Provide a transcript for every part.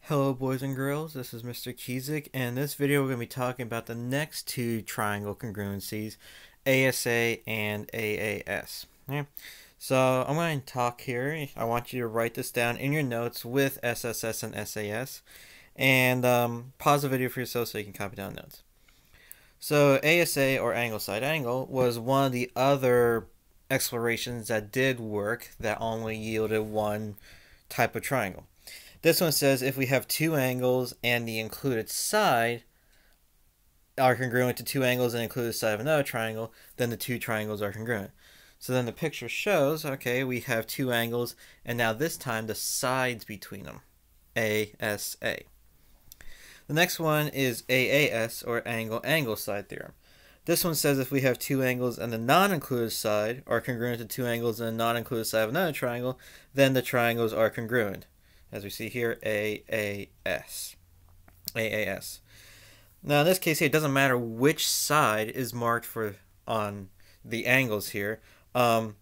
Hello boys and girls, this is Mr. Kizik, and in this video we're going to be talking about the next two triangle congruencies, ASA and AAS. Okay? So I'm going to talk here. I want you to write this down in your notes with SSS and SAS, and pause the video for yourself so you can copy down notes. So ASA, or angle side angle, was one of the other explorations that did work that only yielded one type of triangle. This one says if we have two angles and the included side are congruent to two angles and included side of another triangle, then the two triangles are congruent. So then the picture shows, okay, we have two angles, and now this time the sides between them, ASA. The next one is AAS, or angle side theorem. This one says if we have two angles and the non-included side are congruent to two angles and the non-included side of another triangle, then the triangles are congruent. As we see here, AAS. Now in this case here, it doesn't matter which side is marked for on the angles here,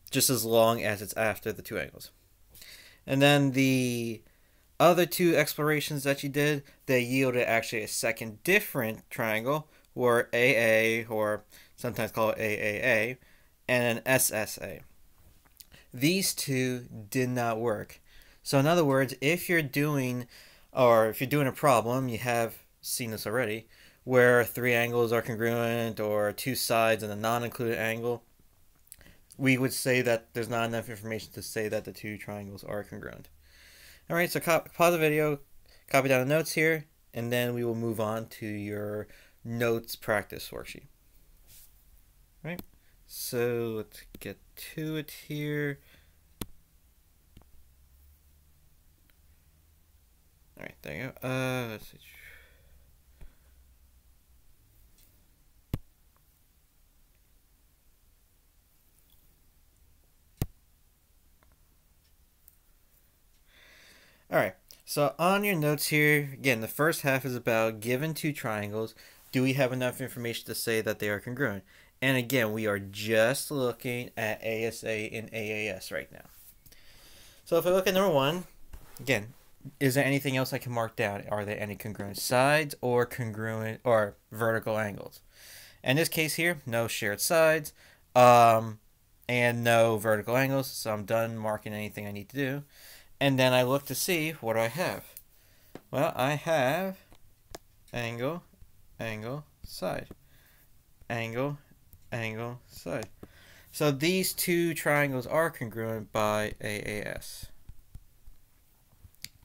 just as long as it's after the two angles. And then the other two explorations that you did, they yielded actually a second different triangle, or AA, or sometimes called AAA, and an SSA. These two did not work. So in other words, if you're doing a problem, you have seen this already, where three angles are congruent or two sides and a non-included angle, we would say that there's not enough information to say that the two triangles are congruent. Alright, so pause the video, copy down the notes here, and then we will move on to your notes practice worksheet. Right? So let's get to it here. Alright, there you go. Let's see. Alright, so on your notes here, again, the first half is about given two triangles, do we have enough information to say that they are congruent? And again, we are just looking at ASA and AAS right now. So if I look at number one, again, is there anything else I can mark down? Are there any congruent sides or congruent or vertical angles? In this case here, no shared sides, and no vertical angles, so I'm done marking anything I need to do. And then I look to see what I have. Well, I have angle, angle, side, angle, angle, side. So these two triangles are congruent by AAS.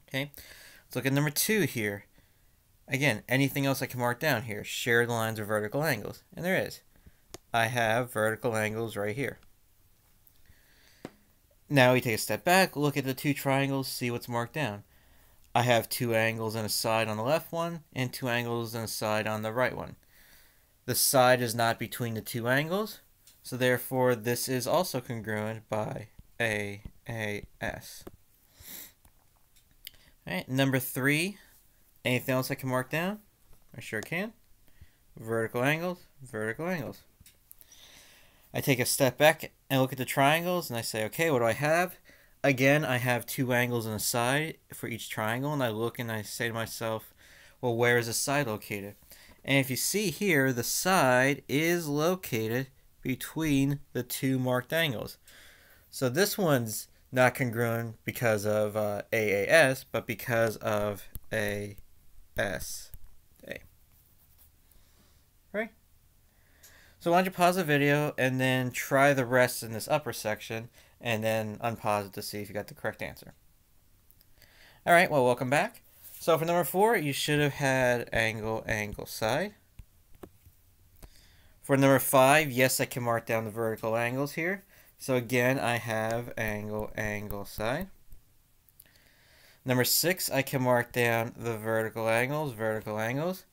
Okay, let's look at number two here. Again, anything else I can mark down here? Shared lines or vertical angles? And there is. I have vertical angles right here. Now we take a step back, look at the two triangles, see what's marked down. I have two angles and a side on the left one, and two angles and a side on the right one. The side is not between the two angles, so therefore this is also congruent by AAS. Alright, number three, anything else I can mark down? I sure can. Vertical angles, vertical angles. I take a step back and look at the triangles and I say, okay, what do I have? Again, I have two angles and a side for each triangle, and I look and I say to myself, well, where is the side located? And if you see here, the side is located between the two marked angles. So this one's not congruent because of AAS, but because of ASA. Right? So why don't you pause the video and then try the rest in this upper section, and then unpause it to see if you got the correct answer. Alright, well, welcome back. So for number four, you should have had angle, angle, side. For number five, yes, I can mark down the vertical angles here. So again, I have angle, angle, side. Number six, I can mark down the vertical angles, vertical angles.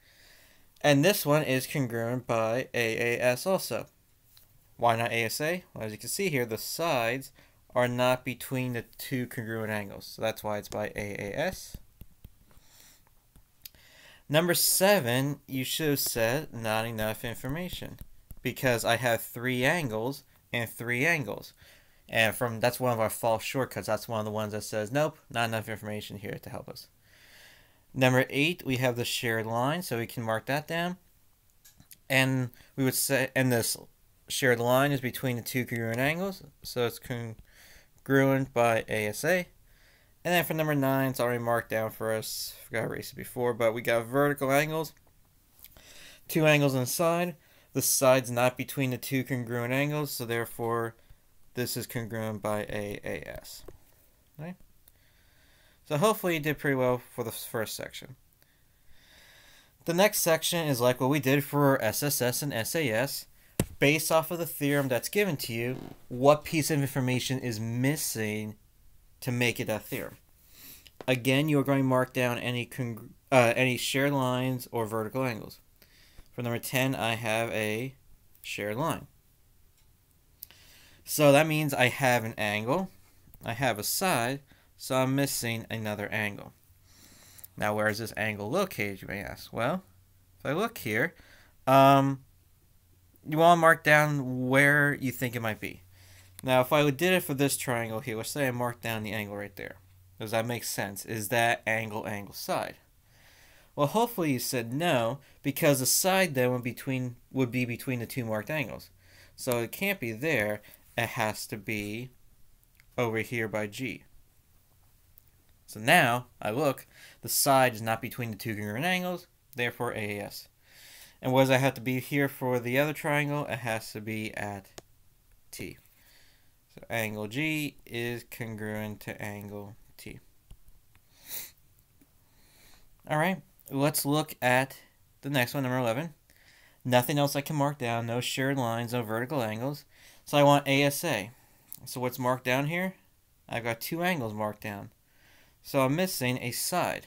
And this one is congruent by AAS also. Why not ASA? Well, as you can see here, the sides are not between the two congruent angles. So that's why it's by AAS. Number seven, you should have said not enough information, because I have three angles and three angles. And that's one of our false shortcuts. That's one of the ones that says, nope, not enough information here to help us. Number 8, we have the shared line, so we can mark that down. And we would say, and this shared line is between the two congruent angles, so it's congruent by ASA. And then for number 9, it's already marked down for us. I forgot to erase it before, but we got vertical angles. 2 angles on the side. The side's not between the two congruent angles, so therefore this is congruent by AAS. Right? So hopefully you did pretty well for the first section. The next section is like what we did for SSS and SAS. Based off of the theorem that's given to you, what piece of information is missing to make it that theorem? Again, you are going to mark down any shared lines or vertical angles. For number 10, I have a shared line. So that means I have an angle, I have a side, so I'm missing another angle. Now, where is this angle located, you may ask? Well, if I look here, you want to mark down where you think it might be. Now, if I did it for this triangle here, let's say I marked down the angle right there. Does that make sense? Is that angle side? Well, hopefully you said no, because the side then would be between the two marked angles. So it can't be there. It has to be over here by G. So now I look, the side is not between the two congruent angles, therefore AAS. And what does that have to be here for the other triangle? It has to be at T. So angle G is congruent to angle T. Alright, let's look at the next one, number 11. Nothing else I can mark down, no shared lines, no vertical angles. So I want ASA. So what's marked down here? I've got 2 angles marked down. So I'm missing a side.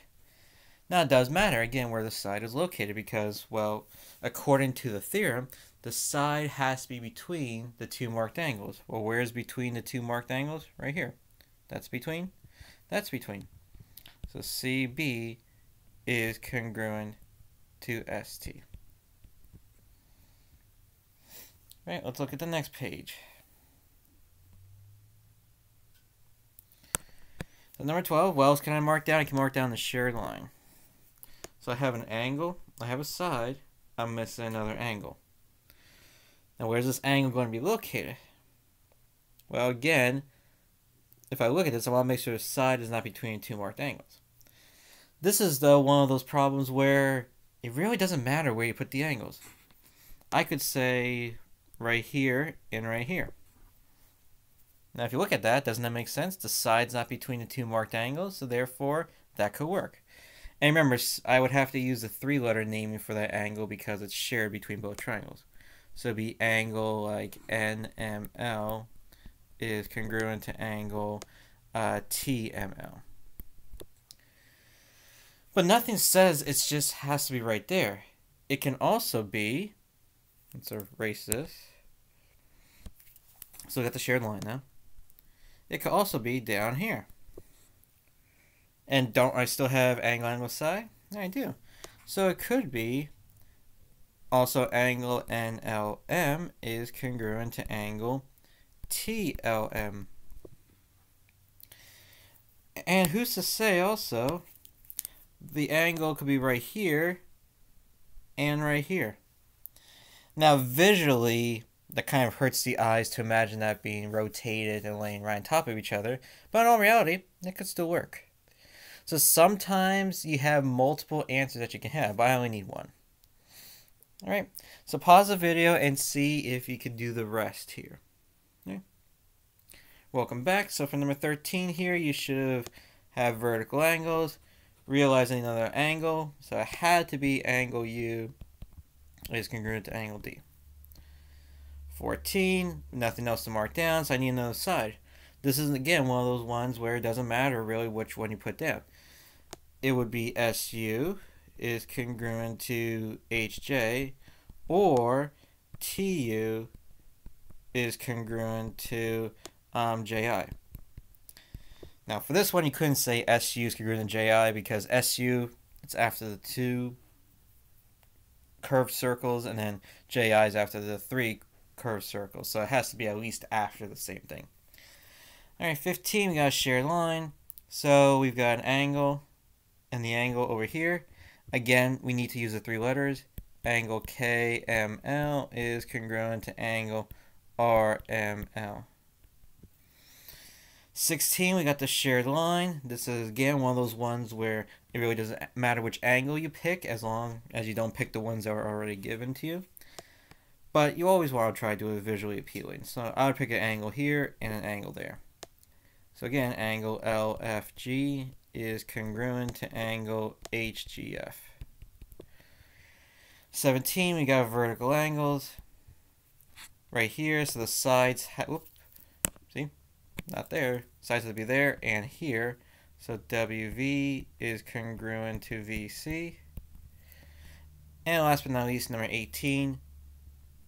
Now it does matter, again, where the side is located because, well, according to the theorem, the side has to be between the 2 marked angles. Well, where is between the 2 marked angles? Right here. That's between. That's between. So CB is congruent to ST. Right, let's look at the next page. So number 12, what else can I mark down? I can mark down the shared line. So I have an angle, I have a side, I'm missing another angle. Now where's this angle going to be located? Well, again, if I look at this, I want to make sure the side is not between 2 marked angles. This is, though, one of those problems where it really doesn't matter where you put the angles. I could say right here and right here. Now if you look at that, doesn't that make sense? The side's not between the 2 marked angles, so therefore that could work. And remember, I would have to use the 3-letter naming for that angle because it's shared between both triangles. So it'd be angle like NML is congruent to angle TML. But nothing says it just has to be right there. It can also be, let's erase this. So we got the shared line now. It could also be down here. And don't I still have angle side? Yeah, I do. So it could be also angle NLM is congruent to angle TLM. And who's to say also the angle could be right here and right here. Now visually that kind of hurts the eyes to imagine that being rotated and laying right on top of each other, but in all reality it could still work. So sometimes you have multiple answers that you can have, but I only need one. Alright, so pause the video and see if you can do the rest here. Okay. Welcome back. So for number 13 here, you should have vertical angles, realizing another angle. So it had to be angle U is congruent to angle D. 14, nothing else to mark down, so I need another side. This is, again, one of those ones where it doesn't matter really which one you put down. It would be SU is congruent to HJ, or TU is congruent to JI. Now for this one you couldn't say SU is congruent to JI because SU, it's after the 2 curved circles and then JI is after the 3 curved circles, so it has to be at least after the same thing. Alright, 15, we got a shared line, so we've got an angle, And the angle over here, again, we need to use the 3 letters. Angle KML is congruent to angle RML. 16, we got the shared line. This is, again, one of those ones where it really doesn't matter which angle you pick as long as you don't pick the ones that are already given to you. But you always want to try to do it visually appealing. So I would pick an angle here and an angle there. So again, angle LFG is congruent to angle HGF. 17, we got vertical angles right here. So the sides, see, not there. Sides have to be there and here. So WV is congruent to VC. And last but not least, number 18,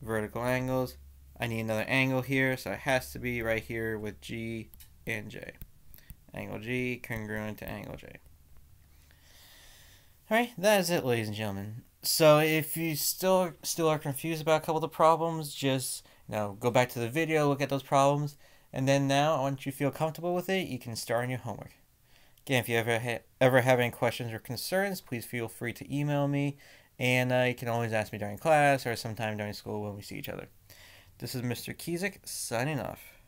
vertical angles. I need another angle here, so it has to be right here with G and J. Angle G congruent to angle J. Alright, that is it, ladies and gentlemen. So if you still are confused about a couple of the problems, just go back to the video, look at those problems, and then now, once you feel comfortable with it, you can start on your homework. Again, if you ever have any questions or concerns, please feel free to email me, and you can always ask me during class or sometime during school when we see each other. This is Mr. Kizik signing off.